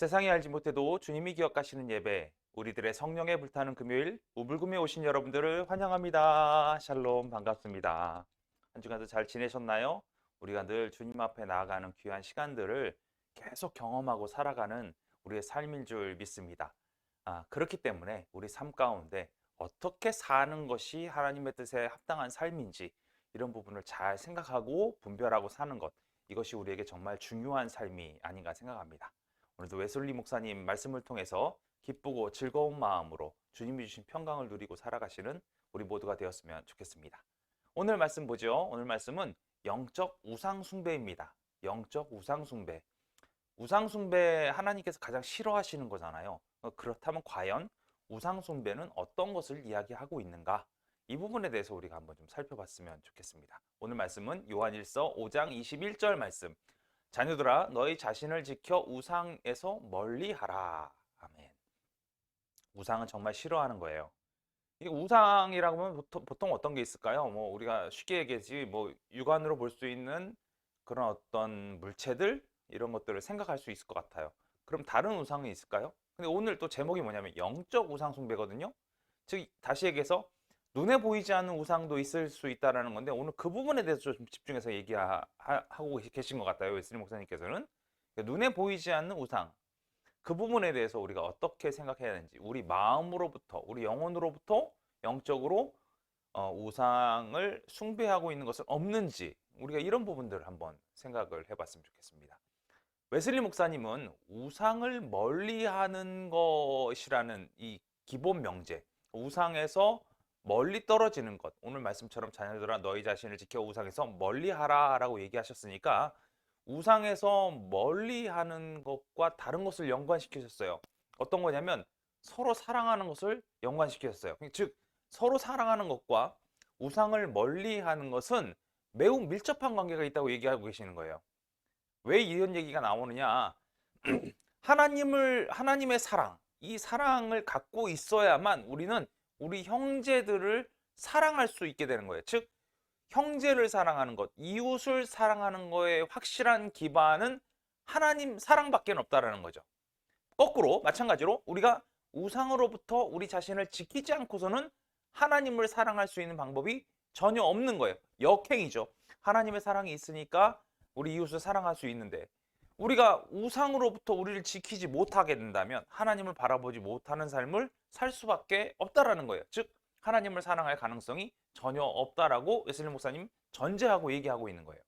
세상이 알지 못해도 주님이 기억하시는 예배, 우리들의 성령에 불타는 금요일, 우불금에 오신 여러분들을 환영합니다. 샬롬, 반갑습니다. 한 주간도 잘 지내셨나요? 우리가 늘 주님 앞에 나아가는 귀한 시간들을 계속 경험하고 살아가는 우리의 삶인 줄 믿습니다. 그렇기 때문에 우리 삶 가운데 어떻게 사는 것이 하나님의 뜻에 합당한 삶인지 이런 부분을 잘 생각하고 분별하고 사는 것, 이것이 우리에게 정말 중요한 삶이 아닌가 생각합니다. 오늘도 웨슬리 목사님 말씀을 통해서 기쁘고 즐거운 마음으로 주님이 주신 평강을 누리고 살아가시는 우리 모두가 되었으면 좋겠습니다. 오늘 말씀 보죠. 오늘 말씀은 영적 우상 숭배입니다. 영적 우상 숭배. 우상 숭배 하나님께서 가장 싫어하시는 거잖아요. 그렇다면 과연 우상 숭배는 어떤 것을 이야기하고 있는가? 이 부분에 대해서 우리가 한번 좀 살펴봤으면 좋겠습니다. 오늘 말씀은 요한일서 5장 21절 말씀. 자녀들아 너희 자신을 지켜 우상에서 멀리하라. 아멘. 우상은 정말 싫어하는 거예요. 이게 우상이라고 하면 보통 어떤 게 있을까요? 뭐 우리가 쉽게 얘기하지 뭐 육안으로 볼 수 있는 그런 어떤 물체들 이런 것들을 생각할 수 있을 것 같아요. 그럼 다른 우상이 있을까요? 근데 오늘 또 제목이 뭐냐면 영적 우상 숭배거든요. 즉 다시 얘기해서 눈에 보이지 않는 우상도 있을 수 있다는 건데 오늘 그 부분에 대해서 좀 집중해서 얘기하고 계신 것 같아요. 웨슬리 목사님께서는. 눈에 보이지 않는 우상, 그 부분에 대해서 우리가 어떻게 생각해야 되는지, 우리 마음으로부터, 우리 영혼으로부터 영적으로 우상을 숭배하고 있는 것은 없는지, 우리가 이런 부분들을 한번 생각을 해봤으면 좋겠습니다. 웨슬리 목사님은 우상을 멀리하는 것이라는 이 기본 명제, 우상에서 멀리 떨어지는 것, 오늘 말씀처럼 자녀들아 너희 자신을 지켜 우상에서 멀리하라 라고 얘기하셨으니까 우상에서 멀리하는 것과 다른 것을 연관시키셨어요. 어떤 거냐면 서로 사랑하는 것을 연관시키셨어요. 즉 서로 사랑하는 것과 우상을 멀리하는 것은 매우 밀접한 관계가 있다고 얘기하고 계시는 거예요. 왜 이런 얘기가 나오느냐? 하나님의 사랑, 이 사랑을 갖고 있어야만 우리는 우리 형제들을 사랑할 수 있게 되는 거예요. 즉 형제를 사랑하는 것, 이웃을 사랑하는 거에 확실한 기반은 하나님 사랑밖에 없다라는 거죠. 거꾸로 마찬가지로 우리가 우상으로부터 우리 자신을 지키지 않고서는 하나님을 사랑할 수 있는 방법이 전혀 없는 거예요. 역행이죠. 하나님의 사랑이 있으니까 우리 이웃을 사랑할 수 있는데 우리가 우상으로부터 우리를 지키지 못하게 된다면 하나님을 바라보지 못하는 삶을 살 수밖에 없다라는 거예요. 즉 하나님을 사랑할 가능성이 전혀 없다라고 웨슬리 목사님 전제하고 얘기하고 있는 거예요.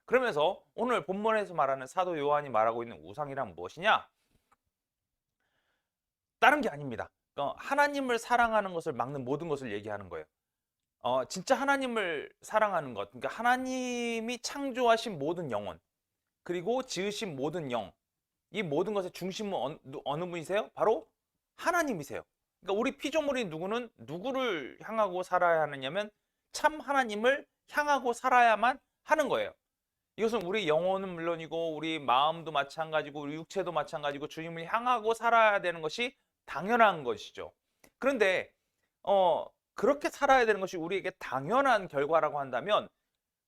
그러면서 오늘 본문에서 말하는 사도 요한이 말하고 있는 우상이란 무엇이냐? 다른 게 아닙니다. 하나님을 사랑하는 것을 막는 모든 것을 얘기하는 거예요. 진짜 하나님을 사랑하는 것, 그러니까 하나님이 창조하신 모든 영혼, 그리고 지으신 모든 영, 이 모든 것의 중심은 어느 분이세요? 바로 하나님이세요. 그러니까 우리 피조물인 누구는 누구를 향하고 살아야 하느냐면 참 하나님을 향하고 살아야만 하는 거예요. 이것은 우리 영혼은 물론이고 우리 마음도 마찬가지고 우리 육체도 마찬가지고 주님을 향하고 살아야 되는 것이 당연한 것이죠. 그런데 그렇게 살아야 되는 것이 우리에게 당연한 결과라고 한다면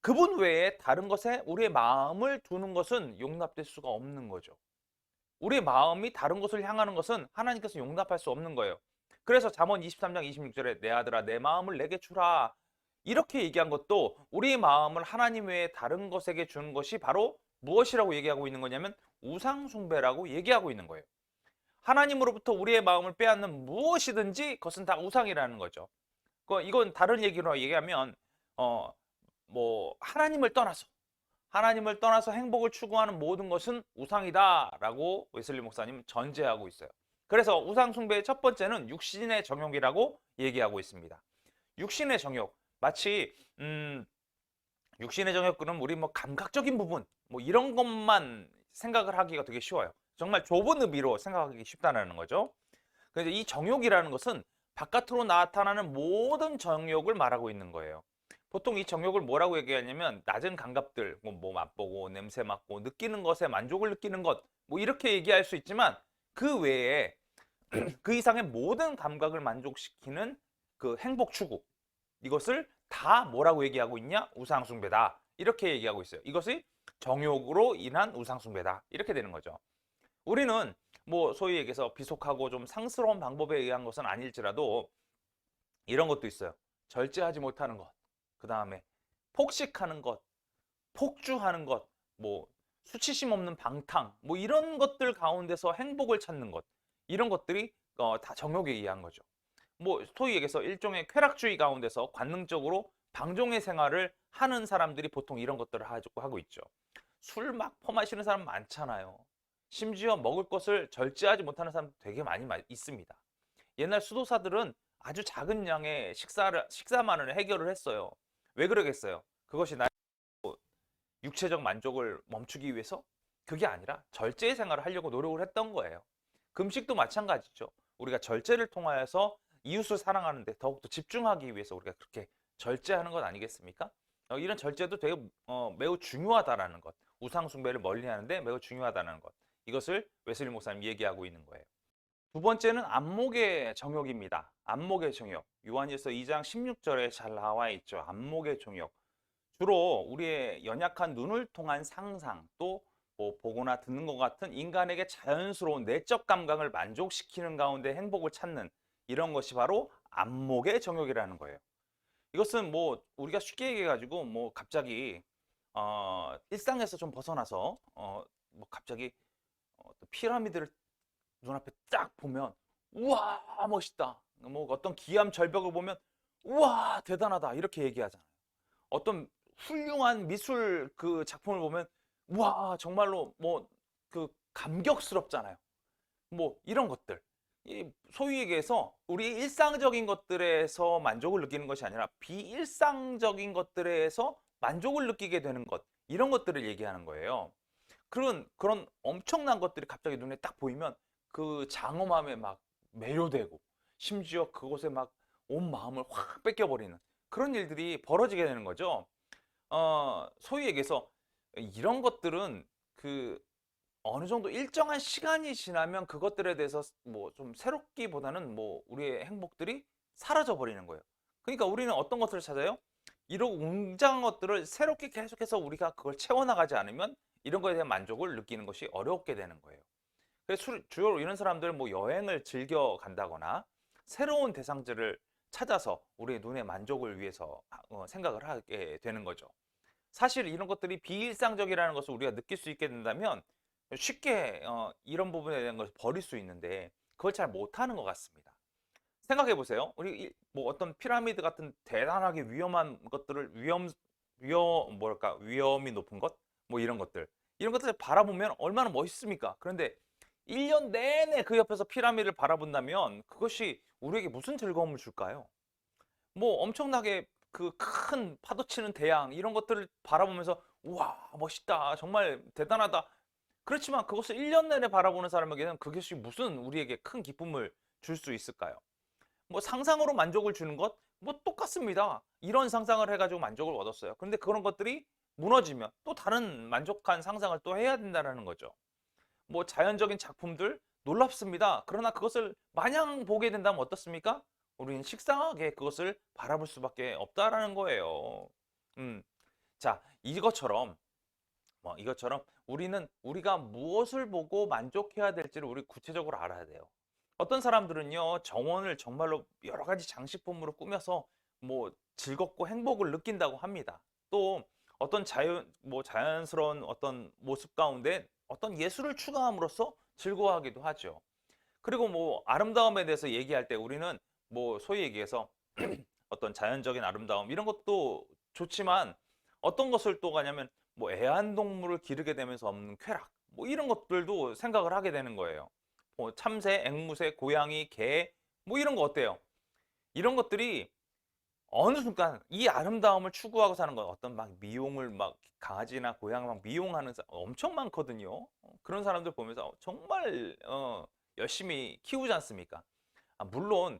그분 외에 다른 것에 우리의 마음을 두는 것은 용납될 수가 없는 거죠. 우리의 마음이 다른 것을 향하는 것은 하나님께서 용납할 수 없는 거예요. 그래서 잠언 23장 26절에 내 아들아 내 마음을 내게 주라 이렇게 얘기한 것도 우리의 마음을 하나님 외에 다른 것에게 주는 것이 바로 무엇이라고 얘기하고 있는 거냐면 우상 숭배라고 얘기하고 있는 거예요. 하나님으로부터 우리의 마음을 빼앗는 무엇이든지 그것은 다 우상이라는 거죠. 이건 다른 얘기로 얘기하면 하나님을 떠나서 행복을 추구하는 모든 것은 우상이다라고 웨슬리 목사님 전제하고 있어요. 그래서 우상 숭배의 첫 번째는 육신의 정욕이라고 얘기하고 있습니다. 육신의 정욕, 마치 육신의 정욕은 우리 감각적인 부분 이런 것만 생각을 하기가 되게 쉬워요. 정말 좁은 의미로 생각하기 쉽다는 거죠. 그래서 이 정욕이라는 것은 바깥으로 나타나는 모든 정욕을 말하고 있는 거예요. 보통 이 정욕을 뭐라고 얘기하냐면 낮은 감각들, 맛보고 냄새 맡고 느끼는 것에 만족을 느끼는 것 이렇게 얘기할 수 있지만 그 외에 그 이상의 모든 감각을 만족시키는 그 행복 추구, 이것을 다 뭐라고 얘기하고 있냐? 우상숭배다 이렇게 얘기하고 있어요. 이것이 정욕으로 인한 우상숭배다 이렇게 되는 거죠. 우리는 뭐 소위 얘기해서 비속하고 좀 상스러운 방법에 의한 것은 아닐지라도 이런 것도 있어요. 절제하지 못하는 것, 그 다음에 폭식하는 것, 폭주하는 것, 뭐 수치심 없는 방탕, 뭐 이런 것들 가운데서 행복을 찾는 것, 이런 것들이 다 정욕에 의한 거죠. 뭐 소위 얘기해서 일종의 쾌락주의 가운데서 관능적으로 방종의 생활을 하는 사람들이 보통 이런 것들을 하고 있죠. 술 막 퍼마시는 사람 많잖아요. 심지어 먹을 것을 절제하지 못하는 사람 되게 많이 있습니다. 옛날 수도사들은 아주 작은 양의 식사만을 해결을 했어요. 왜 그러겠어요? 그것이 나의 육체적 만족을 멈추기 위해서? 그게 아니라 절제 생활을 하려고 노력을 했던 거예요. 금식도 마찬가지죠. 우리가 절제를 통하여서 이웃을 사랑하는데 더욱더 집중하기 위해서 우리가 그렇게 절제하는 것 아니겠습니까? 이런 절제도 되게 매우 중요하다라는 것. 우상 숭배를 멀리하는데 매우 중요하다는 것. 이것을 웨슬리 목사님 얘기하고 있는 거예요. 두 번째는 안목의 정욕입니다. 안목의 정욕. 요한일서 2장 16절에 잘 나와 있죠. 안목의 정욕. 주로 우리의 연약한 눈을 통한 상상, 또 뭐 보거나 듣는 것 같은 인간에게 자연스러운 내적 감각을 만족시키는 가운데 행복을 찾는 이런 것이 바로 안목의 정욕이라는 거예요. 이것은 뭐 우리가 쉽게 얘기해가지고 뭐 갑자기 일상에서 좀 벗어나서 뭐 갑자기 피라미드를 눈앞에 딱 보면 우와 멋있다. 뭐 어떤 기암 절벽을 보면 우와 대단하다 이렇게 얘기하잖아요. 어떤 훌륭한 미술 그 작품을 보면 와 정말로 뭐 그 감격스럽잖아요. 뭐 이런 것들. 이 소위 얘기해서 우리 일상적인 것들에서 만족을 느끼는 것이 아니라 비일상적인 것들에서 만족을 느끼게 되는 것. 이런 것들을 얘기하는 거예요. 그런 엄청난 것들이 갑자기 눈에 딱 보이면 그 장엄함에 막 매료되고 심지어 그곳에 막 온 마음을 확 뺏겨버리는 그런 일들이 벌어지게 되는 거죠. 소위 얘기해서 이런 것들은 그 어느 정도 일정한 시간이 지나면 그것들에 대해서 뭐 좀 새롭기보다는 뭐 우리의 행복들이 사라져 버리는 거예요. 그러니까 우리는 어떤 것들을 찾아요? 이런 웅장한 것들을 새롭게 계속해서 우리가 그걸 채워나가지 않으면 이런 거에 대한 만족을 느끼는 것이 어렵게 되는 거예요. 그래서 주로 이런 사람들 뭐 여행을 즐겨 간다거나 새로운 대상들을 찾아서 우리의 눈의 만족을 위해서 생각을 하게 되는 거죠. 사실 이런 것들이 비일상적이라는 것을 우리가 느낄 수 있게 된다면 쉽게 이런 부분에 대한 것을 버릴 수 있는데 그걸 잘 못하는 것 같습니다. 생각해 보세요. 우리 뭐 어떤 피라미드 같은 대단하게 위험한 것들을 위험이 높은 것, 뭐 이런 것들 바라보면 얼마나 멋있습니까? 그런데 1년 내내 그 옆에서 피라미드를 바라본다면 그것이 우리에게 무슨 즐거움을 줄까요? 뭐 엄청나게 그 큰 파도 치는 대양 이런 것들을 바라보면서 우와 멋있다 정말 대단하다 그렇지만 그것을 1년 내내 바라보는 사람에게는 그것이 무슨 우리에게 큰 기쁨을 줄 수 있을까요? 뭐 상상으로 만족을 주는 것 뭐 똑같습니다. 이런 상상을 해가지고 만족을 얻었어요. 그런데 그런 것들이 무너지면 또 다른 만족한 상상을 또 해야 된다는 거죠. 뭐 자연적인 작품들 놀랍습니다. 그러나 그것을 마냥 보게 된다면 어떻습니까? 우리는 식상하게 그것을 바라볼 수밖에 없다라는 거예요. 음, 자, 이것처럼 우리는 우리가 무엇을 보고 만족해야 될지를 우리 구체적으로 알아야 돼요. 어떤 사람들은요, 정원을 정말로 여러 가지 장식품으로 꾸며서 뭐 즐겁고 행복을 느낀다고 합니다. 또 어떤 자연스러운 어떤 모습 가운데 어떤 예술을 추가함으로써 즐거워하기도 하죠. 그리고 뭐 아름다움에 대해서 얘기할 때 우리는 뭐 소위 얘기해서 어떤 자연적인 아름다움 이런 것도 좋지만 어떤 것을 또 가냐면 뭐 애완동물을 기르게 되면서 없는 쾌락 뭐 이런 것들도 생각을 하게 되는 거예요. 뭐 참새, 앵무새, 고양이, 개 뭐 이런 거 어때요? 이런 것들이 어느 순간 이 아름다움을 추구하고 사는 건 어떤 막 미용을 막 강아지나 고양이 막 미용하는 사람 엄청 많거든요. 그런 사람들 보면서 정말 열심히 키우지 않습니까? 물론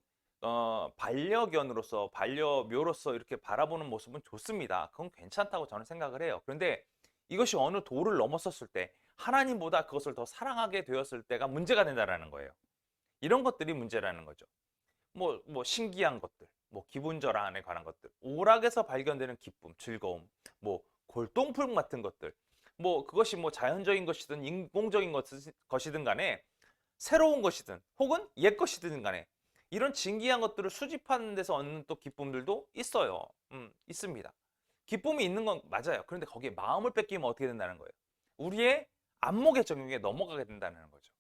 반려견으로서 반려묘로서 이렇게 바라보는 모습은 좋습니다. 그건 괜찮다고 저는 생각을 해요. 그런데 이것이 어느 도를 넘었었을 때 하나님보다 그것을 더 사랑하게 되었을 때가 문제가 된다는 거예요. 이런 것들이 문제라는 거죠. 뭐 신기한 것들, 뭐 기분 전환에 관한 것들, 오락에서 발견되는 기쁨, 즐거움, 뭐 골동품 같은 것들, 뭐 그것이 뭐 자연적인 것이든 인공적인 것이든 간에 새로운 것이든 혹은 옛 것이든 간에 이런 진귀한 것들을 수집하는 데서 얻는 또 기쁨들도 있어요. 있습니다. 기쁨이 있는 건 맞아요. 그런데 거기에 마음을 뺏기면 어떻게 된다는 거예요? 우리의 안목의 적용에 넘어가게 된다는 거죠.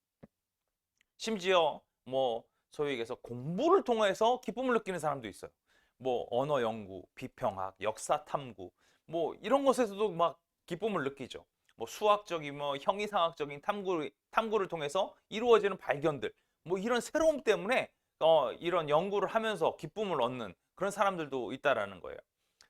심지어 뭐 소위 얘기해서 공부를 통해서 기쁨을 느끼는 사람도 있어요. 뭐 언어 연구, 비평학, 역사 탐구 뭐 이런 것에서도 막 기쁨을 느끼죠. 뭐 수학적인 뭐 형이상학적인 탐구를 통해서 이루어지는 발견들 뭐 이런 새로움 때문에 이런 연구를 하면서 기쁨을 얻는 그런 사람들도 있다라는 거예요.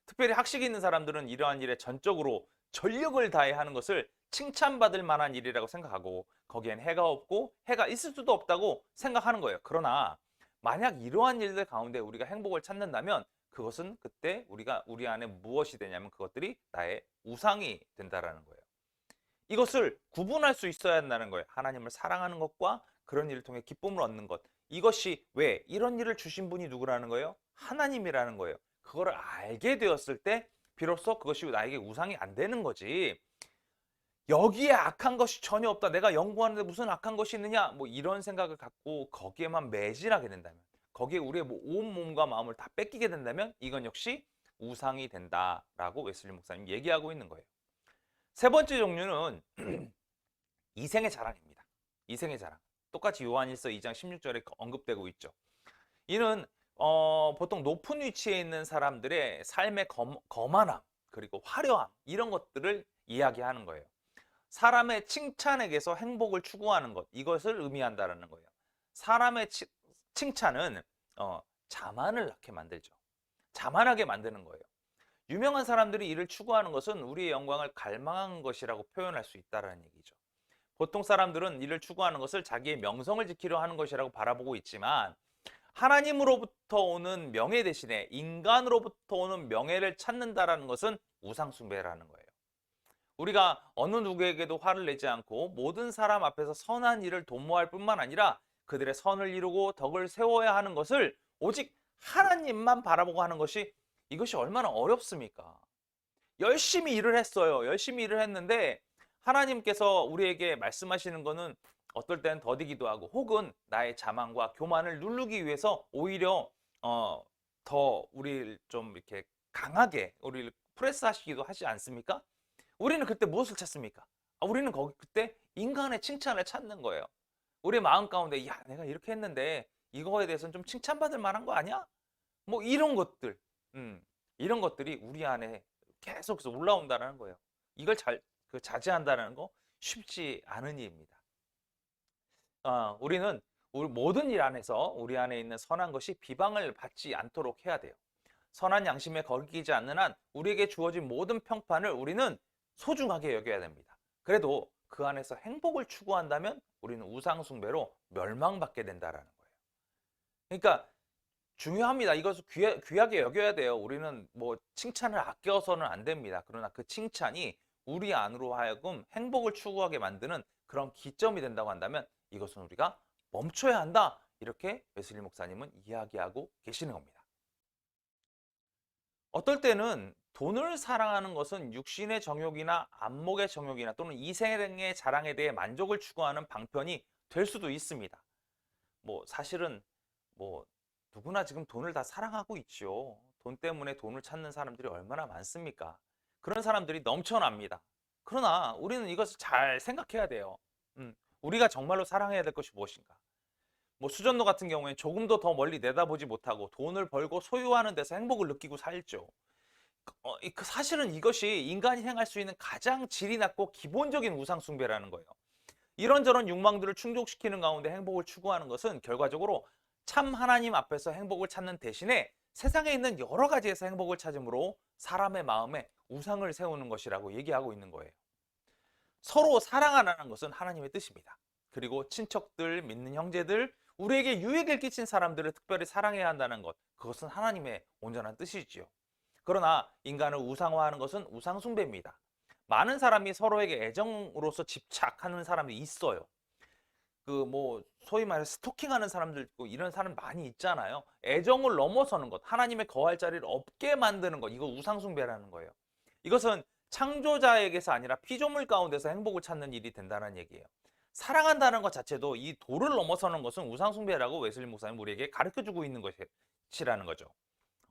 특별히 학식이 있는 사람들은 이러한 일에 전적으로 전력을 다해 하는 것을 칭찬받을 만한 일이라고 생각하고 거기엔 해가 없고 해가 있을 수도 없다고 생각하는 거예요. 그러나 만약 이러한 일들 가운데 우리가 행복을 찾는다면 그것은 그때 우리 안에 무엇이 되냐면 그것들이 나의 우상이 된다라는 거예요. 이것을 구분할 수 있어야 한다는 거예요. 하나님을 사랑하는 것과 그런 일을 통해 기쁨을 얻는 것. 이것이 왜 이런 일을 주신 분이 누구라는 거예요? 하나님이라는 거예요. 그거를 알게 되었을 때 비로소 그것이 나에게 우상이 안 되는 거지. 여기에 악한 것이 전혀 없다. 내가 연구하는데 무슨 악한 것이 있느냐? 뭐 이런 생각을 갖고 거기에만 매진하게 된다면, 거기에 우리의 온 몸과 마음을 다 뺏기게 된다면 이건 역시 우상이 된다라고 웨슬리 목사님 얘기하고 있는 거예요. 세 번째 종류는 이생의 자랑입니다. 이생의 자랑. 똑같이 요한일서 2장 16절에 언급되고 있죠. 이는 보통 높은 위치에 있는 사람들의 삶의 거만함 그리고 화려함 이런 것들을 이야기하는 거예요. 사람의 칭찬에게서 행복을 추구하는 것 이것을 의미한다는 거예요. 사람의 칭찬은 자만을 낳게 만들죠. 자만하게 만드는 거예요. 유명한 사람들이 이를 추구하는 것은 우리의 영광을 갈망한 것이라고 표현할 수 있다는 얘기죠. 보통 사람들은 이를 추구하는 것을 자기의 명성을 지키려 하는 것이라고 바라보고 있지만 하나님으로부터 오는 명예 대신에 인간으로부터 오는 명예를 찾는다라는 것은 우상숭배라는 거예요. 우리가 어느 누구에게도 화를 내지 않고 모든 사람 앞에서 선한 일을 도모할 뿐만 아니라 그들의 선을 이루고 덕을 세워야 하는 것을 오직 하나님만 바라보고 하는 것이 이것이 얼마나 어렵습니까? 열심히 일을 했어요. 열심히 일을 했는데 하나님께서 우리에게 말씀하시는 거는 어떨 때는 더디기도 하고 혹은 나의 자만과 교만을 누르기 위해서 오히려 더 우리를 좀 이렇게 강하게 우리를 프레스하시기도 하지 않습니까? 우리는 그때 무엇을 찾습니까? 우리는 그때 인간의 칭찬을 찾는 거예요. 우리 마음 가운데 야 내가 이렇게 했는데 이거에 대해서는 좀 칭찬받을 만한 거 아니야? 뭐 이런 것들 이런 것들이 우리 안에 계속해서 올라온다는 거예요. 이걸 자제한다는 거 쉽지 않은 일입니다. 우리는 우리 모든 일 안에서 우리 안에 있는 선한 것이 비방을 받지 않도록 해야 돼요. 선한 양심에 거리끼지 않는 한 우리에게 주어진 모든 평판을 우리는 소중하게 여겨야 됩니다. 그래도 그 안에서 행복을 추구한다면 우리는 우상숭배로 멸망받게 된다는 거예요. 그러니까 중요합니다. 이것을 귀하게 여겨야 돼요. 우리는 뭐 칭찬을 아껴서는 안 됩니다. 그러나 그 칭찬이 우리 안으로 하여금 행복을 추구하게 만드는 그런 기점이 된다고 한다면 이것은 우리가 멈춰야 한다. 이렇게 웨슬리 목사님은 이야기하고 계시는 겁니다. 어떨 때는 돈을 사랑하는 것은 육신의 정욕이나 안목의 정욕이나 또는 이생의 자랑에 대해 만족을 추구하는 방편이 될 수도 있습니다. 뭐 사실은 뭐 누구나 지금 돈을 다 사랑하고 있죠. 돈 때문에 돈을 찾는 사람들이 얼마나 많습니까? 그런 사람들이 넘쳐납니다. 그러나 우리는 이것을 잘 생각해야 돼요. 우리가 정말로 사랑해야 될 것이 무엇인가? 뭐 수전노 같은 경우에는 조금도 더 멀리 내다보지 못하고 돈을 벌고 소유하는 데서 행복을 느끼고 살죠. 사실은 이것이 인간이 행할 수 있는 가장 질이 낮고 기본적인 우상숭배라는 거예요. 이런저런 욕망들을 충족시키는 가운데 행복을 추구하는 것은 결과적으로 참 하나님 앞에서 행복을 찾는 대신에 세상에 있는 여러 가지에서 행복을 찾음으로 사람의 마음에 우상을 세우는 것이라고 얘기하고 있는 거예요. 서로 사랑하라는 것은 하나님의 뜻입니다. 그리고 친척들, 믿는 형제들, 우리에게 유익을 끼친 사람들을 특별히 사랑해야 한다는 것, 그것은 하나님의 온전한 뜻이지요. 그러나 인간을 우상화하는 것은 우상숭배입니다. 많은 사람이 서로에게 애정으로서 집착하는 사람이 있어요. 소위 말해 스토킹하는 사람들 있고 이런 사람 많이 있잖아요. 애정을 넘어서는 것, 하나님의 거할 자리를 없게 만드는 것, 이거 우상숭배라는 거예요. 이것은 창조자에게서 아니라 피조물 가운데서 행복을 찾는 일이 된다는 얘기예요. 사랑한다는 것 자체도 이 도를 넘어서는 것은 우상숭배라고 웨슬리 목사님 우리에게 가르쳐주고 있는 것이라는 거죠.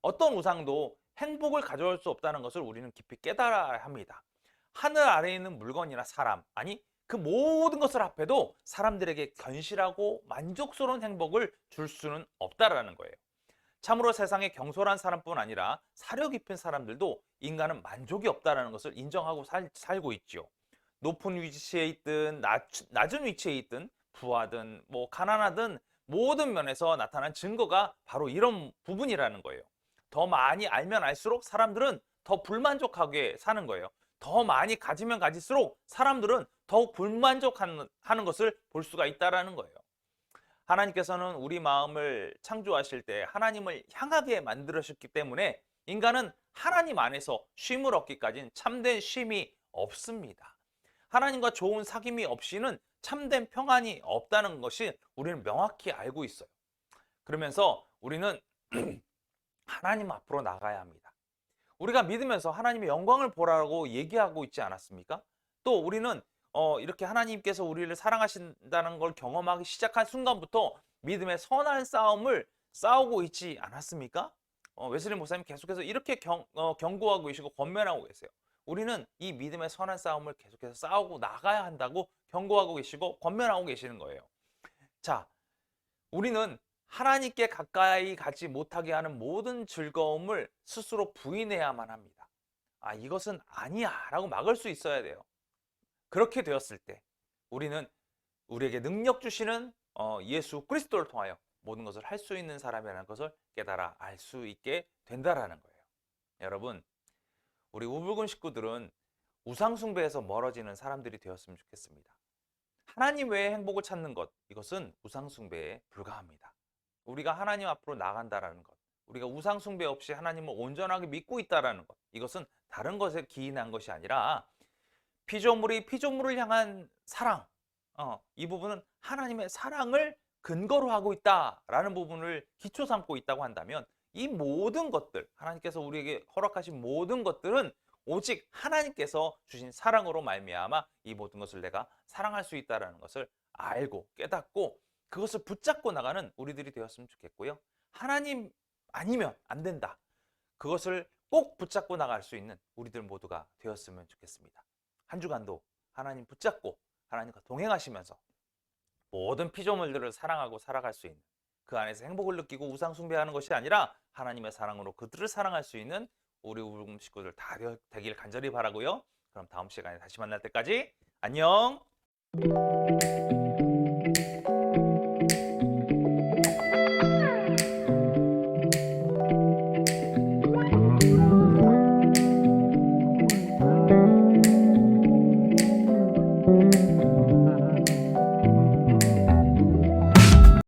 어떤 우상도 행복을 가져올 수 없다는 것을 우리는 깊이 깨달아야 합니다. 하늘 아래에 있는 물건이나 사람, 아니 그 모든 것을 합해도 사람들에게 견실하고 만족스러운 행복을 줄 수는 없다라는 거예요. 참으로 세상에 경솔한 사람뿐 아니라 사려 깊은 사람들도 인간은 만족이 없다는 것을 인정하고 살고 있지요. 높은 위치에 있든 낮은 위치에 있든 부하든 뭐 가난하든 모든 면에서 나타난 증거가 바로 이런 부분이라는 거예요. 더 많이 알면 알수록 사람들은 더 불만족하게 사는 거예요. 더 많이 가지면 가질수록 사람들은 더욱 불만족하는 것을 볼 수가 있다는 거예요. 하나님께서는 우리 마음을 창조하실 때 하나님을 향하게 만들으셨기 때문에 인간은 하나님 안에서 쉼을 얻기까지는 참된 쉼이 없습니다. 하나님과 좋은 사귐이 없이는 참된 평안이 없다는 것이 우리는 명확히 알고 있어요. 그러면서 우리는 하나님 앞으로 나가야 합니다. 우리가 믿으면서 하나님의 영광을 보라고 얘기하고 있지 않았습니까? 또 우리는 이렇게 하나님께서 우리를 사랑하신다는 걸 경험하기 시작한 순간부터 믿음의 선한 싸움을 싸우고 있지 않았습니까? 웨슬리 목사님 계속해서 이렇게 경고하고 계시고 권면하고 계세요. 우리는 이 믿음의 선한 싸움을 계속해서 싸우고 나가야 한다고 경고하고 계시고 권면하고 계시는 거예요. 자, 우리는 하나님께 가까이 가지 못하게 하는 모든 즐거움을 스스로 부인해야만 합니다. 아, 이것은 아니야 라고 막을 수 있어야 돼요. 그렇게 되었을 때 우리는 우리에게 능력 주시는 예수 그리스도를 통하여 모든 것을 할 수 있는 사람이라는 것을 깨달아 알 수 있게 된다라는 거예요. 여러분, 우리 우불금 식구들은 우상숭배에서 멀어지는 사람들이 되었으면 좋겠습니다. 하나님 외에 행복을 찾는 것, 이것은 우상숭배에 불과합니다. 우리가 하나님 앞으로 나간다라는 것, 우리가 우상숭배 없이 하나님을 온전하게 믿고 있다라는 것, 이것은 다른 것에 기인한 것이 아니라 피조물이 피조물을 향한 사랑, 이 부분은 하나님의 사랑을 근거로 하고 있다라는 부분을 기초 삼고 있다고 한다면 이 모든 것들, 하나님께서 우리에게 허락하신 모든 것들은 오직 하나님께서 주신 사랑으로 말미암아 이 모든 것을 내가 사랑할 수 있다는 것을 알고 깨닫고 그것을 붙잡고 나가는 우리들이 되었으면 좋겠고요. 하나님 아니면 안 된다. 그것을 꼭 붙잡고 나갈 수 있는 우리들 모두가 되었으면 좋겠습니다. 한 주간도 하나님 붙잡고 하나님과 동행하시면서 모든 피조물들을 사랑하고 살아갈 수 있는 그 안에서 행복을 느끼고 우상 숭배하는 것이 아니라 하나님의 사랑으로 그들을 사랑할 수 있는 우리 우불금 식구들 다 되길 간절히 바라고요. 그럼 다음 시간에 다시 만날 때까지 안녕.